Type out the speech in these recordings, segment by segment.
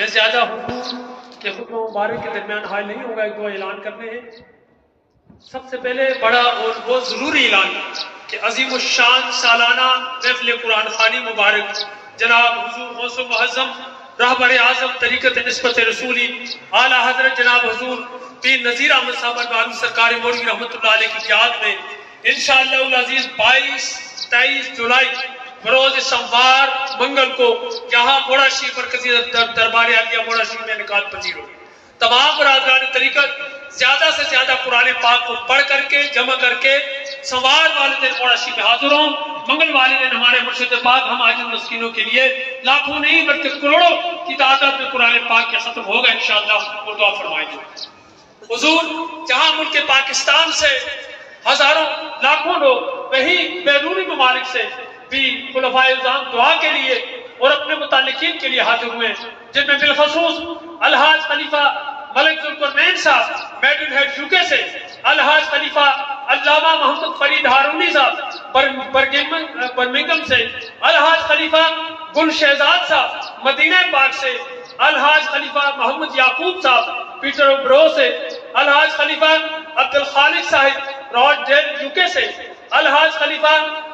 मैं ज़्यादा हुजूर के खुतबा मुबारक के दरमियान हाल नहीं होगा, एक दो ऐलान करने हैं। सबसे पहले बड़ा और बहुत ज़रूरी ऐलान कि अजीम शान सालाना महफिल कुरान खानी मुबारक जनाब हुजूर गौस मुअज़्ज़म रहबर आज़म तरीक़त निस्बत रसूली आला हज़रत जनाब हुजूर पीर नज़ीर अहमद साहब सरकार मौलवी रहमतुल्लाह अलैह की याद में इंशाअल्लाह अज़ीज़ 22-23 जुलाई बरोज सोमवार मंगल को यहाँ मोड़ाशी मरकजी दरबार आलिया मोड़ाशी में निकात पजीर होगी। तमाम बरादरान तरीक़त ज्यादा से ज्यादा कुरान पाक को पढ़ करके जमा करके संवार वाले दिन मोड़ाशी में हाजिर हों। मंगल वाले दिन हमारे मुर्शिद पाक हम आज मस्किनों के लिए लाखों नहीं बल्कि करोड़ों की तादाद में कुरान पाक के खत्म होगा इंशाअल्लाह। और दुआ फरमाएंगे हुजूर जहाँ मुल्क पाकिस्तान से हजारों लाखों लोग वही बैरूनी ममालिक से भी खुलफाए इज़ाम दुआ के लिए और अपने मुतालिकीन के लिए हाजिर हुए, जिनमें बिलखसूस अलहाज खलीफा मलिक जुल्करनैन साहब मेडल हेड यूके से, अलहाज खलीफा अल्लामा मोहम्मद फरीद हारूनी साहब बर्मिंघम से, अलहाज खलीफा गुल शहजाद साहब मदीना पाक से, अलहाज खलीफा मोहम्मद याकूब साहब पीटर ब्रो से, अलहाज खलीफा अब्दुल खालिक साहिब रॉडडेल यूके से, अलहाज खलीफा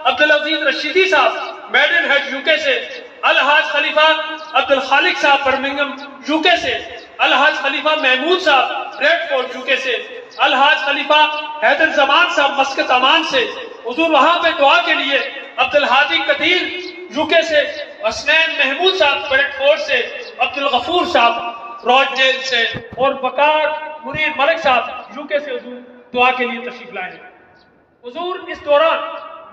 अब्दुल अजीज रशीदी साहब मेडल हेड यूके से, अलहाज खलीफा अब्दुल खालिक साहब बर्मिंघम यूके से, अलहाज खलीफा महमूद साहब रेडफोर्ट यूके से, अलहाज खलीफा हैदर जमान साहब मस्कत अमान से। हुजूर वहां पे दुआ के लिए अब्दुल हादी कदीर यूके से, हसनैन महमूद साहब रेडफोर्ट से, अब्दुल गफूर साहब रॉडडेल से और बकार मुनीर मलिक साहब यूके से हुजूर दुआ के लिए तशरीफ लाए हैं। हुजूर इस दौरान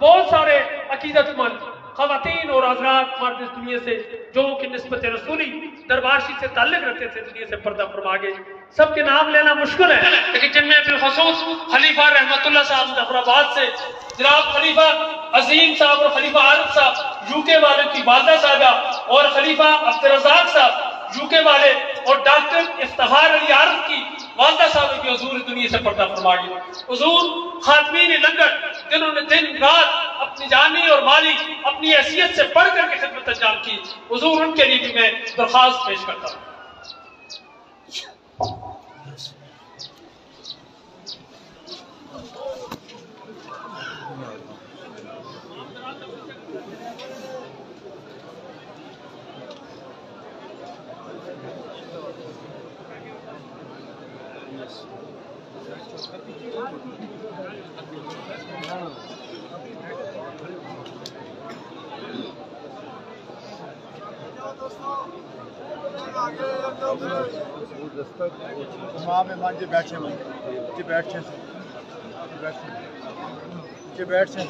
बहुत सारे अकीदतमंद ख़वातीन और हज़रात मर्द इस दुनिया से जो कि निस्बत रसूली दरबारशी से ताल्लुक़ रखते थे दुनिया से पर्दा फरमा गए। सबके नाम लेना मुश्किल है, लेकिन जिनमें बिलखसूस खलीफा रहमतुल्लाह साहब मुज़फ़्फ़राबाद से, जनाब खलीफा अजीम साहब और खलीफा आरिफ साहब यूके वालों की वालदा साहबा और खलीफा अब्दुल रज़ाक साहब यूके वाले और डॉक्टर इफ्तिखार अली आरिफ की वालदा साहब की हुजूर दुनिया से पर्दा फरमा गए। हुजूर खातमीन लंगर जिन्होंने दिन रात अपनी जानी और माली अपनी हैसियत से बढ़ करके खिदमत अंजाम की, हुजूर उनके लिए भी मैं दरख्वास्त पेश करता हूँ। मेहमान जी बैठे जी बैठे जी बैठे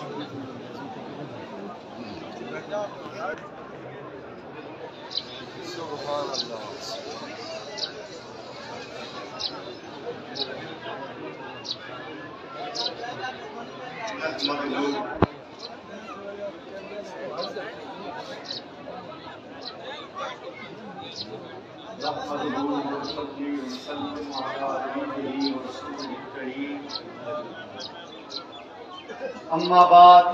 अम्माबाद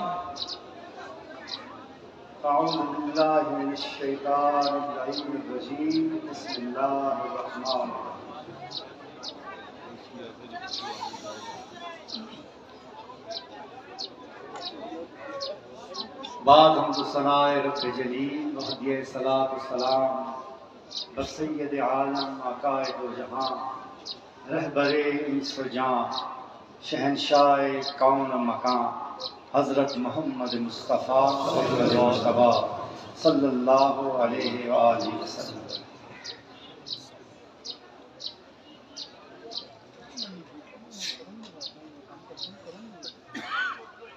अऊज़ु बिल्लाहि मिनश शैतानिर रजीम बिस्मिल्लाहिर रहमानिर रहीम। बाद हमदो सनाए रब्बे जलील व हदिये सलात व सलाम ब सय्यद आलम आकाए दो जहां रहबरे इंस व जान शहनशाह कौन मकान हज़रत मोहम्मद मुस्तफ़ा सल्लल्लाहु अलैहि वसल्लम।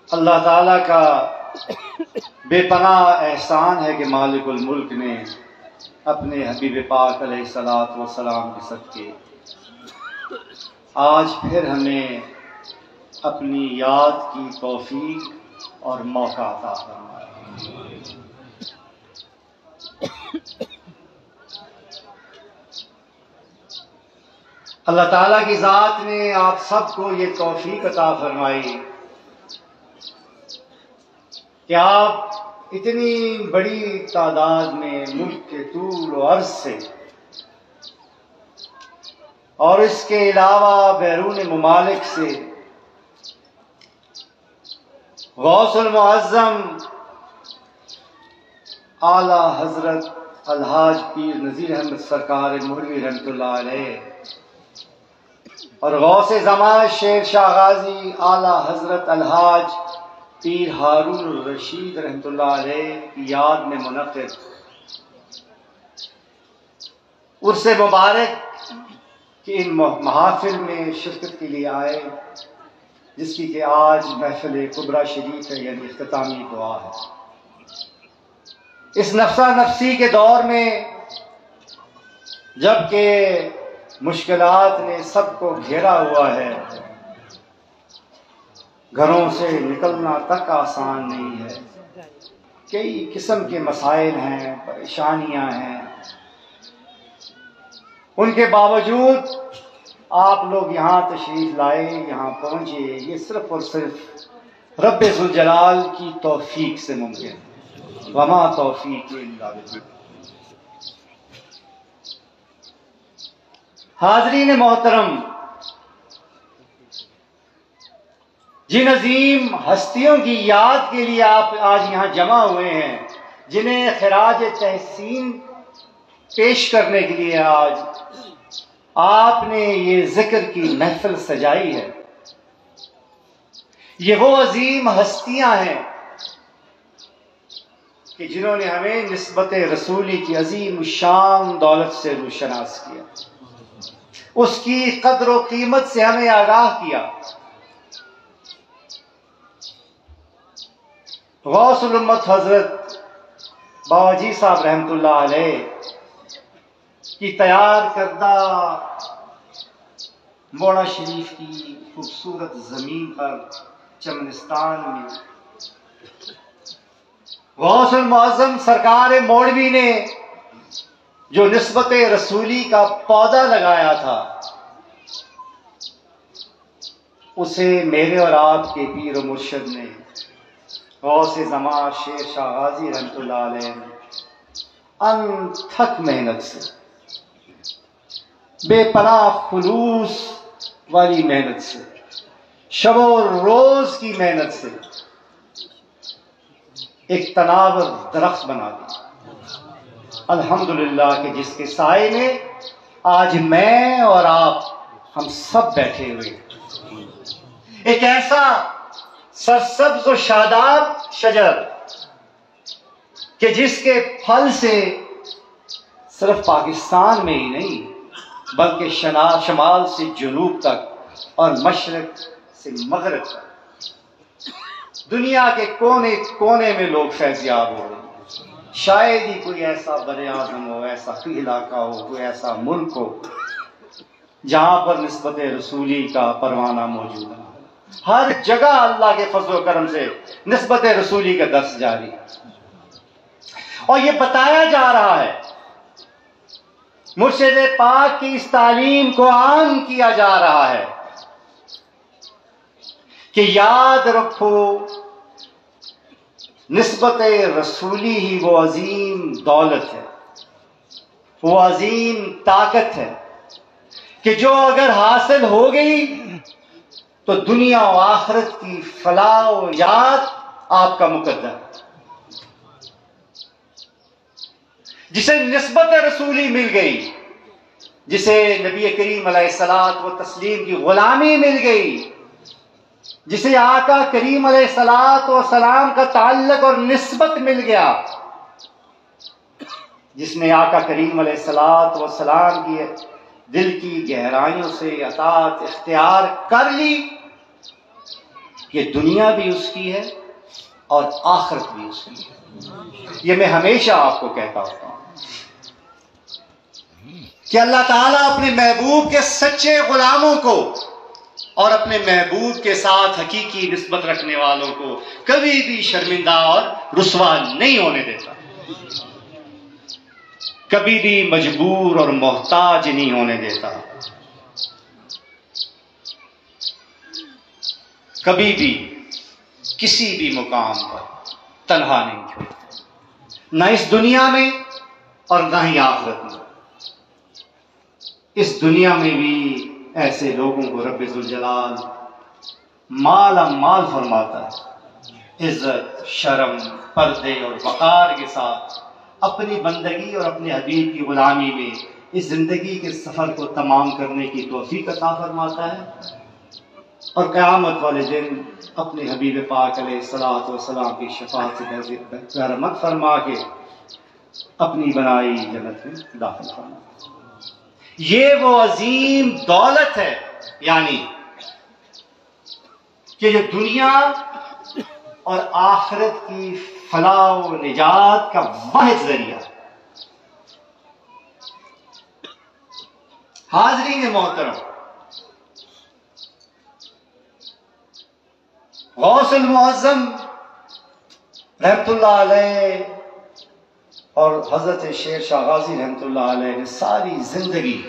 अल्लाह ताला का बेपनाह एहसान है कि मालिकुल मुल्क ने अपने हबीब पाक अलैहिस्सलातु वस्सलाम के सदके आज फिर हमें अपनी याद की तौफीक और मौका अता फरमाया। अल्लाह ताला की ज़ात ने आप सबको ये तौफीक अता फरमाई कि आप इतनी बड़ी तादाद में मुल्क के तूल और अर्ज़ से और इसके अलावा बैरून मुमालिक से गौसुल मुअज़्ज़म आला हजरत अलहाज पीर नज़ीर अहमद सरकार मौलवी रहमतुल्लाह अलैह और गौसे ज़मान शेर शाह गाजी आला हजरत अलहाज पीर हारून रशीद रहमतुल्लाह अलैह की याद में मुनक़िद उर्से मुबारक कि इन महाफिल में शिरकत के लिए आए, जिसकी कि आज महफिल कुबरा शरीफ है, यानी इख्तितामी दुआ है। इस नफ्सा नफ्सी के दौर में जबकि मुश्किलात ने सबको घेरा हुआ है, घरों से निकलना तक आसान नहीं है, कई किस्म के मसाइल हैं, परेशानियां हैं, उनके बावजूद आप लोग यहाँ तशरीफ लाए, यहाँ पहुंचे, ये सिर्फ और सिर्फ रब्बे ज़ुल जलाल की तौफीक से मुमकिन है। वमा तौफीक इल्ला बिल्लाह। हाज़रीन मोहतरम, जिन अजीम हस्तियों की याद के लिए आप आज यहाँ जमा हुए हैं, जिन्हें खिराज तहसीन पेश करने के लिए आज आपने ये जिक्र की महफिल सजाई है, ये वो अजीम हस्तियां हैं कि जिन्होंने हमें निस्बत रसूली की अजीम शान दौलत से रोशनास किया, उसकी कद्र व कीमत से हमें आगाह किया। गौसुल उम्मत हजरत बावाजी साहब रहमतुल्लाह अलैह की तैयार करदा मोड़ा शरीफ की खूबसूरत जमीन पर चमनिस्तान में गौसुल मुअज़्ज़म सरकार मौलवी ने जो निस्बत रसूली का पौधा लगाया था, उसे मेरे और आपके पीर और मुर्शिद ने गौसे ज़मां शेर शाह गाजी रहमतुल्लाह अलैह अनथक मेहनत से, बेपनाह खुलूस वाली मेहनत से, शबो रोज की मेहनत से एक तनावर दरख्त बना दिया। अल्हम्दुलिल्लाह के जिसके साए में आज मैं और आप हम सब बैठे हुए हैं। एक ऐसा सरसब्ज़ और शादाब शजर कि जिसके फल से सिर्फ पाकिस्तान में ही नहीं बल्कि शमाल से जुनूब तक और मशरक से मगरब तक दुनिया के कोने कोने में लोग फैज़याब हो रहे हैं। शायद ही कोई ऐसा बरे आज़म हो, ऐसा कोई इलाका हो, कोई ऐसा मुल्क हो जहां पर निस्बत रसूली का परवाना मौजूद है। हर जगह अल्लाह के फज़ल व करम से निस्बत रसूली का दर्स जारी है और ये बताया जा रहा है, मुर्शिद पाक की इस तालीम को आम किया जा रहा है कि याद रखो निस्बत रसूली ही वो अजीम दौलत है, वो अजीम ताकत है कि जो अगर हासिल हो गई तो दुनिया और आखिरत की फलाह और निजात आपका मुकद्दर है। जिसे निस्बत रसूली मिल गई, जिसे नबी करीम अलैहिस्सलात व तस्लीम की गुलामी मिल गई, जिसे आका करीम अलैहिस्सलात व सलाम का ताल्लुक और निस्बत मिल गया, जिसने आका करीम अलैहिस्सलात व सलाम की दिल की गहराइयों से अतात इख्तियार कर ली, ये दुनिया भी उसकी है और आखिरत भी उसकी है। ये मैं हमेशा आपको कहता होता हूं कि अल्लाह ताला अपने महबूब के सच्चे गुलामों को और अपने महबूब के साथ हकीकी निस्बत रखने वालों को कभी भी शर्मिंदा और रुसवा नहीं होने देता, कभी भी मजबूर और मोहताज नहीं होने देता, कभी भी किसी भी मुकाम पर तन्हा नहीं छोड़ता, न इस दुनिया में और न ही आखिरत में। इस दुनिया में भी ऐसे लोगों को रब्बे जुल जलाल माला माल फरमाता है। इज्जत, शर्म, पर्दे और वक़ार के साथ अपनी बंदगी और अपने हबीब की गुलामी में इस जिंदगी के सफर को तमाम करने की तौफीक अता फरमाता है और क़यामत वाले दिन अपने हबीब पाक अलैहिस्सलातु वस्सलाम की शफाअत से रहमत फरमा के अपनी बनाई जन्नत में दाखिल फरमा। ये वो अजीम दौलत है, यानी कि जो दुनिया और आखिरत की फलाह व निजात का वाहिद जरिया। हाज़रीन मोहतरम, गौसुल मुअज़्ज़म रहमतुल्लाह अलैह और हजरत शेर शाह गाजी रहमतुल्लाह अलैह ने सारी जिंदगी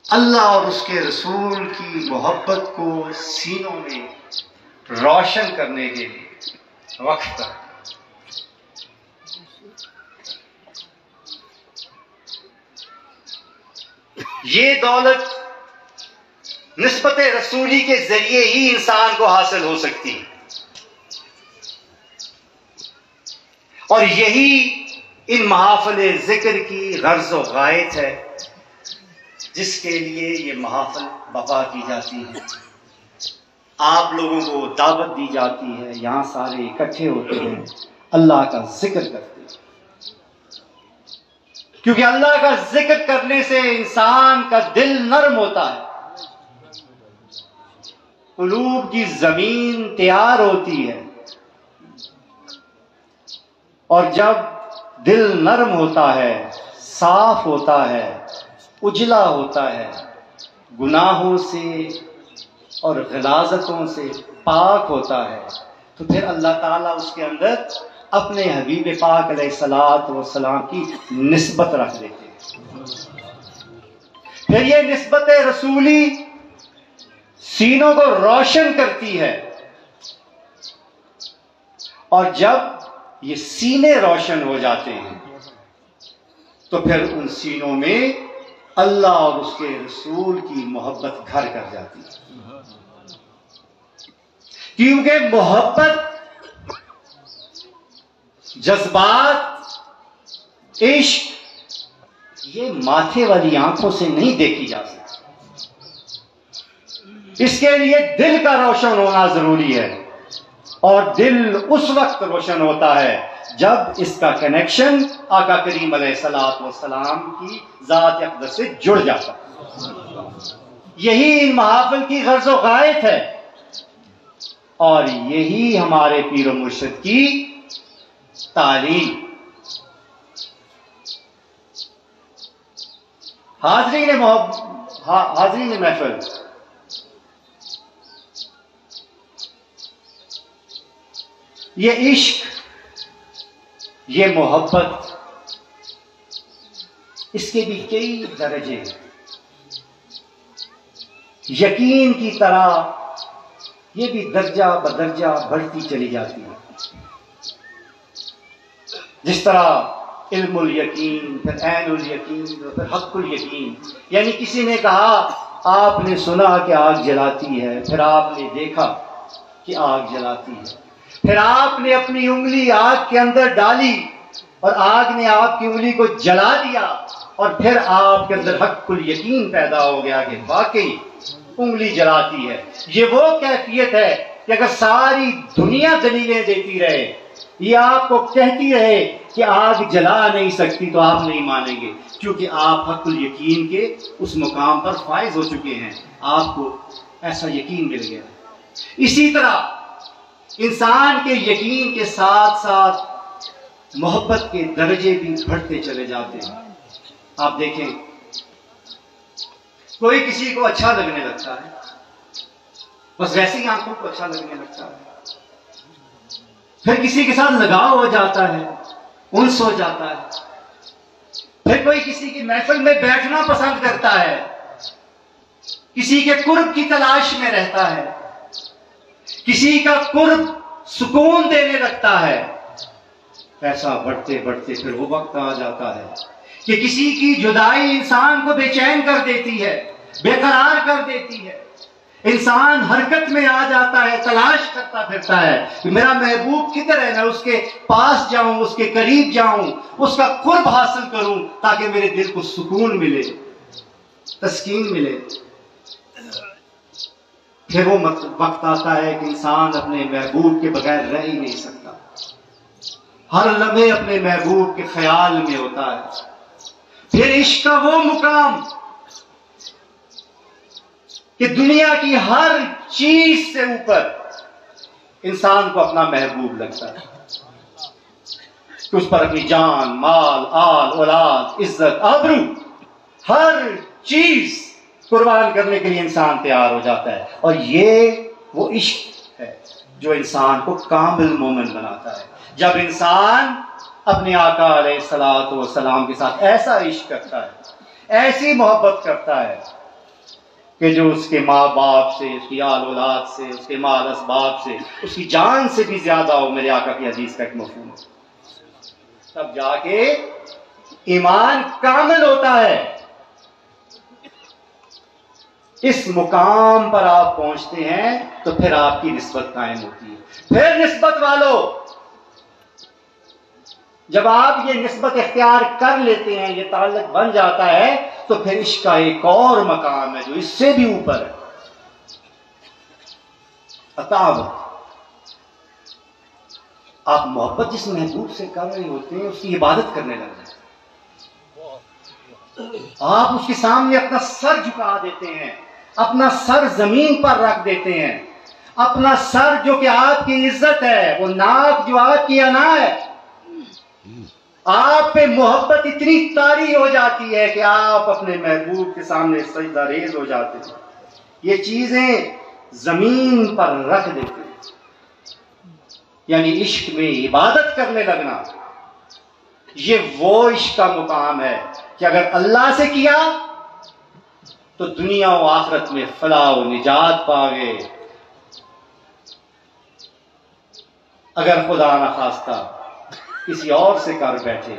अल्लाह और उसके रसूल की मोहब्बत को सीनों में रोशन करने के लिए वक्त कर। ये दौलत निस्बत रसूली के जरिए ही इंसान को हासिल हो सकती है और यही इन महाफिल जिक्र की गर्ज व गायत है जिसके लिए ये महाफिल बपा की जाती है। आप लोगों को दावत दी जाती है, यहाँ सारे इकट्ठे होते हैं, अल्लाह का जिक्र करते हैं, क्योंकि अल्लाह का जिक्र करने से इंसान का दिल नर्म होता है, कुलूब की जमीन तैयार होती है और जब दिल नर्म होता है, साफ होता है, उजला होता है, गुनाहों से और ग़लाज़तों से पाक होता है, तो फिर अल्लाह ताला उसके अंदर अपने हबीब पाक अलैहिस्सलातु वस्सलाम की निस्बत रख देते हैं। फिर ये निस्बत रसूली सीनों को रोशन करती है और जब ये सीने रोशन हो जाते हैं तो फिर उन सीनों में अल्लाह और उसके रसूल की मोहब्बत घर कर जाती है, क्योंकि मोहब्बत, जज्बात, इश्क ये माथे वाली आंखों से नहीं देखी जा सकती। इसके लिए दिल का रोशन होना जरूरी है और दिल उस वक्त रोशन होता है जब इसका कनेक्शन आका करीम अलैहिस्सलातु वस्सलाम की जात अक़दस से जुड़ जाता है। यही इन महाफिल की गर्ज व गायत है और यही हमारे पीर मुर्शिद की तालीम। हाज़रीन महफिल, ये इश्क, ये मोहब्बत, इसके भी कई दर्जे हैं। यकीन की तरह ये भी दर्जा बदर्जा बढ़ती चली जाती है। जिस तरह इल्मुल यकीन, फिर ऐनुल यकीन, फिर हक़्क़ुल यकीन, यानी किसी ने कहा, आपने सुना कि आग जलाती है, फिर आपने देखा कि आग जलाती है, फिर आपने अपनी उंगली आग के अंदर डाली और आग ने आपकी उंगली को जला दिया और फिर आपके अंदर हक़्क़ुल यकीन पैदा हो गया कि वाकई उंगली जलाती है। ये वो कैफियत है कि अगर सारी दुनिया दलीलें देती रहे, ये आपको कहती रहे कि आग जला नहीं सकती, तो आप नहीं मानेंगे, क्योंकि आप हक़्क़ुल यकीन के उस मुकाम पर फायज हो चुके हैं, आपको ऐसा यकीन मिल गया। इसी तरह इंसान के यकीन के साथ साथ मोहब्बत के दर्जे भी बढ़ते चले जाते हैं। आप देखें, कोई किसी को अच्छा लगने लगता है, बस वैसे ही आंखों को अच्छा लगने लगता है, फिर किसी के साथ लगाव हो जाता है, उन्स हो जाता है, फिर कोई किसी की महफिल में बैठना पसंद करता है, किसी के कुर्ब की तलाश में रहता है, किसी का कुर्ब सुकून देने लगता है। ऐसा बढ़ते बढ़ते फिर वो वक्त आ जाता है कि किसी की जुदाई इंसान को बेचैन कर देती है, बेकरार कर देती है। इंसान हरकत में आ जाता है, तलाश करता फिरता है कि मेरा महबूब किधर है, मैं उसके पास जाऊं, उसके करीब जाऊं, उसका कुर्ब हासिल करूं, ताकि मेरे दिल को सुकून मिले, तस्कीन मिले। फिर वो वक्त आता है कि इंसान अपने महबूब के बगैर रह ही नहीं सकता, हर लम्हे अपने महबूब के ख्याल में होता है। फिर इश्क का वो मुकाम कि दुनिया की हर चीज से ऊपर इंसान को अपना महबूब लगता है, कि उस पर अपनी जान, माल, आल, औलाद, इज्जत, आबरू, हर चीज कुर्बान करने के लिए इंसान तैयार हो जाता है। और ये वो इश्क है जो इंसान को कामिल मोमिन बनाता है। जब इंसान अपने आका अलैहिस्सलातु वस्सलाम के साथ ऐसा इश्क करता है, ऐसी मोहब्बत करता है कि जो उसके माँ बाप से, उसकी आल औलाद से, उसके माल असबाब से, उसकी जान से भी ज्यादा हो, मेरे आका की हदीस का एक मफहूम है, तब जाके ईमान कामिल होता है। इस मुकाम पर आप पहुंचते हैं तो फिर आपकी निस्बत कायम होती है। फिर निस्बत वालों, जब आप ये निस्बत इख्तियार कर लेते हैं, ये ताल्लुक बन जाता है, तो फिर इसका एक और मकाम है जो इससे भी ऊपर है, अतावत। आप मोहब्बत जिस महबूब से कर रहे होते हैं उसकी इबादत करने लग जाते हैं। आप उसके सामने अपना सर झुका देते हैं, अपना सर जमीन पर रख देते हैं, अपना सर जो कि आपकी इज्जत है, वो नाक जो आपकी अना है, आप पे मोहब्बत इतनी तारी हो जाती है कि आप अपने महबूब के सामने सजदा रेज हो जाते हैं, ये चीजें जमीन पर रख देते हैं। यानी इश्क में इबादत करने लगना, ये वो इश्क का मुकाम है कि अगर अल्लाह से किया तो दुनिया और आखिरत में फलाह व निजात पावे, अगर खुदा न खास्ता किसी और से कर बैठे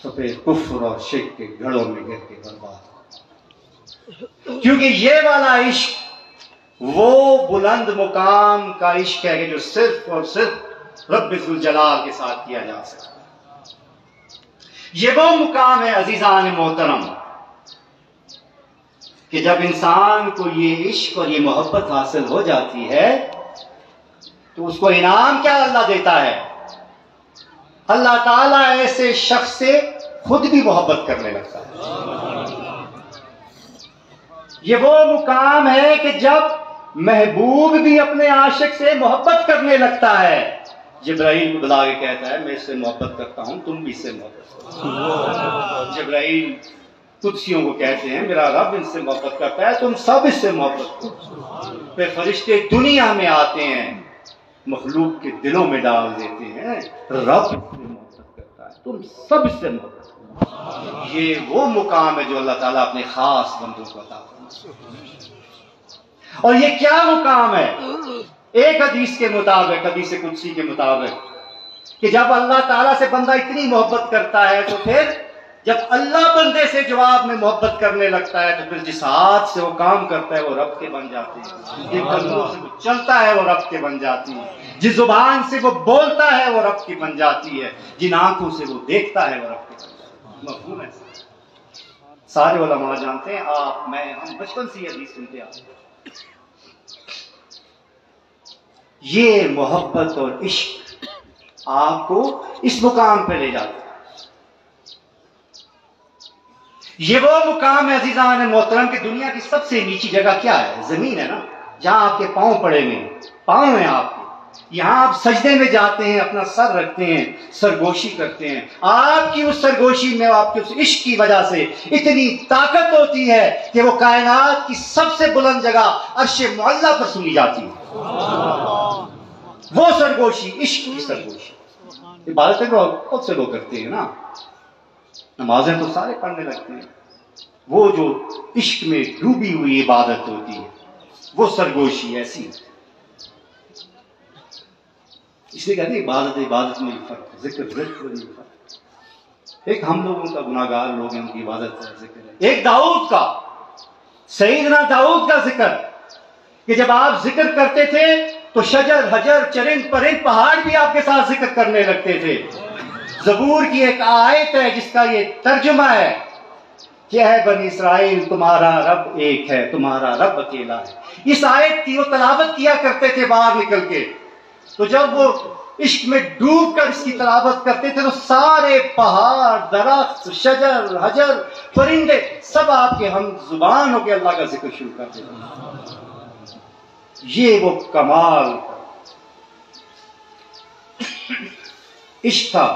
तो फिर कुफ्र और शिर्क के घड़ों में गिर के बर्बाद। क्योंकि ये वाला इश्क वो बुलंद मुकाम का इश्क है कि जो सिर्फ और सिर्फ रब्बुल जलाल के साथ किया जा सकता। ये वो मुकाम है अजीजान मोहतरम कि जब इंसान को ये इश्क और ये मोहब्बत हासिल हो जाती है तो उसको इनाम क्या अल्लाह देता है? अल्लाह ताला ऐसे शख्स से खुद भी मोहब्बत करने लगता है। ये वो मुकाम है कि जब महबूब भी अपने आशिक से मोहब्बत करने लगता है, जिब्राइल को बुला के कहता है मैं इससे मोहब्बत करता हूं, तुम भी इससे मोहब्बत करो। जिब्राइल कुदसियों को कहते हैं मेरा रब इनसे मोहब्बत करता है, तुम सब इससे मोहब्बत करो। फिर फरिश्ते दुनिया में आते हैं, मखलूक के दिलों में डाल देते हैं रब इससे मोहब्बत करता है, तुम सब इससे मोहब्बत करो। ये वो मुकाम है जो अल्लाह ताला अपने खास बंदों को अता करता है। और ये क्या मुकाम है? एक हदीस के मुताबिक, हदीस कुदसी के मुताबिक, कि जब अल्लाह ताला से बंदा इतनी मोहब्बत करता है तो फिर जब अल्लाह बंदे से जवाब में मोहब्बत करने लगता है तो फिर जिस हाथ से वो काम करता है वो रब के बन जाते हैं, जिन कदमों से वो चलता है वो रब के बन जाती है, जिस जुबान से वो बोलता है वो रब की बन जाती है, जिन आंखों से वो देखता है वो रब की बन जाती है। मफ़हूम है? सारे उलमा जानते हैं, आप, मैं, हम बचपन से ये हदीस सुनते आते हैं। ये मोहब्बत और इश्क आपको इस मुकाम पे ले जाता है। ये वो मुकाम है अजीजान मोहतरम की दुनिया की सबसे नीची जगह क्या है? जमीन है ना, जहां आपके पांव पड़े हुए, पांव है आपके, यहां आप सजदे में जाते हैं, अपना सर रखते हैं, सरगोशी करते हैं। आपकी उस सरगोशी में, आपके उस इश्क की वजह से इतनी ताकत होती है कि वो कायनात की सबसे बुलंद जगह अर्श मुअल्ला पर सुनी जाती है। वो सरगोशी, इश्क की सरगोशी। इबादतें बहुत से लोग करते हैं ना, नमाजें तो सारे पढ़ने लगते हैं, वो जो इश्क में डूबी हुई इबादत होती है वो सरगोशी ऐसी है। इसलिए कहते हैं इबादत इबादत में फर्क, जिक्र जिक्र में फर्क। एक हम लोगों का गुनाहगार लोग हैं, उनकी इबादत का जिक्र है। एक दाऊद का, सईदना दाऊद का जिक्र कि जब आप जिक्र करते थे तो शजर हजर चरिंद परिंद पहाड़ भी आपके साथ जिक्र करने लगते थे। ज़बूर की एक आयत है जिसका ये तर्जुमा है कि है बनी इसराइल तुम्हारा रब एक है, तुम्हारा रब अकेला है। इस आयत की वो तलावत किया करते थे बाहर निकल के। तो जब वो इश्क में डूब कर इसकी तलावत करते थे तो सारे पहाड़, दरख्त, शजर हजर परिंदे सब आपके हम जुबान होकर अल्लाह का जिक्र शुरू कर देते। ये वो कमाल इश्क था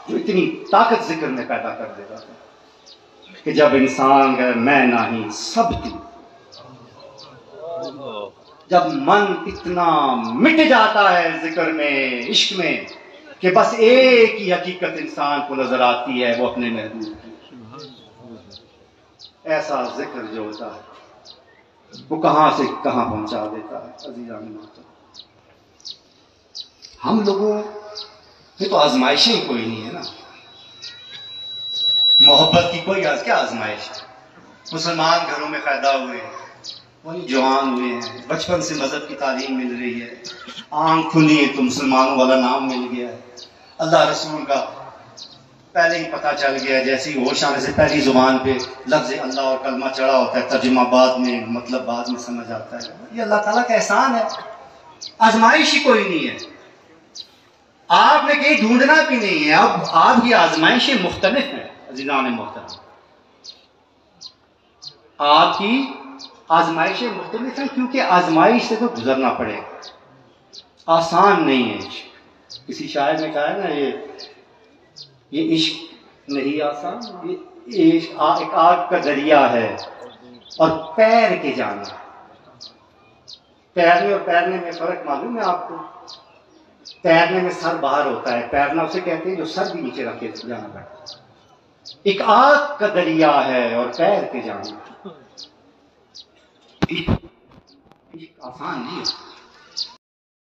जो इतनी ताकत जिक्र में पैदा कर देता था कि जब इंसान गए मैं नहीं सब थी, जब मन इतना मिट जाता है जिक्र में, इश्क में, कि बस एक ही हकीकत इंसान को नजर आती है, वो अपने महबूब की। ऐसा जिक्र जो होता है वो कहां से कहां पहुंचा देता है। अजीज़ान मोहतरम, हम लोगों ये तो आजमाइशें कोई नहीं है ना, मोहब्बत की कोई क्या आजमाइश है। मुसलमान घरों में पैदा हुए हैं, वही जवान हुए हैं, बचपन से मजहब की तालीम मिल रही है, आंख खुली है तो मुसलमानों वाला नाम मिल गया है, अल्लाह रसूल का पहले ही पता चल गया, जैसे ही होश आने से पहली जुबान पे लफ्ज अल्लाह और कलमा चढ़ा होता है, तर्जुमा बाद में, मतलब बाद में समझ आता है। ये अल्लाह ताला का एहसान है, आजमाइश ही कोई नहीं है, आपने कहीं ढूंढना भी नहीं है। अब आपकी आजमाइशें मुख्तलिफ हैं अज़ीज़ान मोहतरम, आपकी आजमाइशें मुख्तलिफ हैं क्योंकि आजमाइश से तो गुजरना पड़ेगा, आसान नहीं है। किसी शायर ने कहा है ना, ये इश्क नहीं आसान, ये एक आग का दरिया है और पैर के जाना। तैरने और तैरने में फर्क मालूम है आपको? तैरने में सर बाहर होता है, तैरना उसे कहते हैं जो सर भी नीचे रख के जाना पड़ता है। एक आग का दरिया है और पैर के जाना। इश्क आसान नहीं है।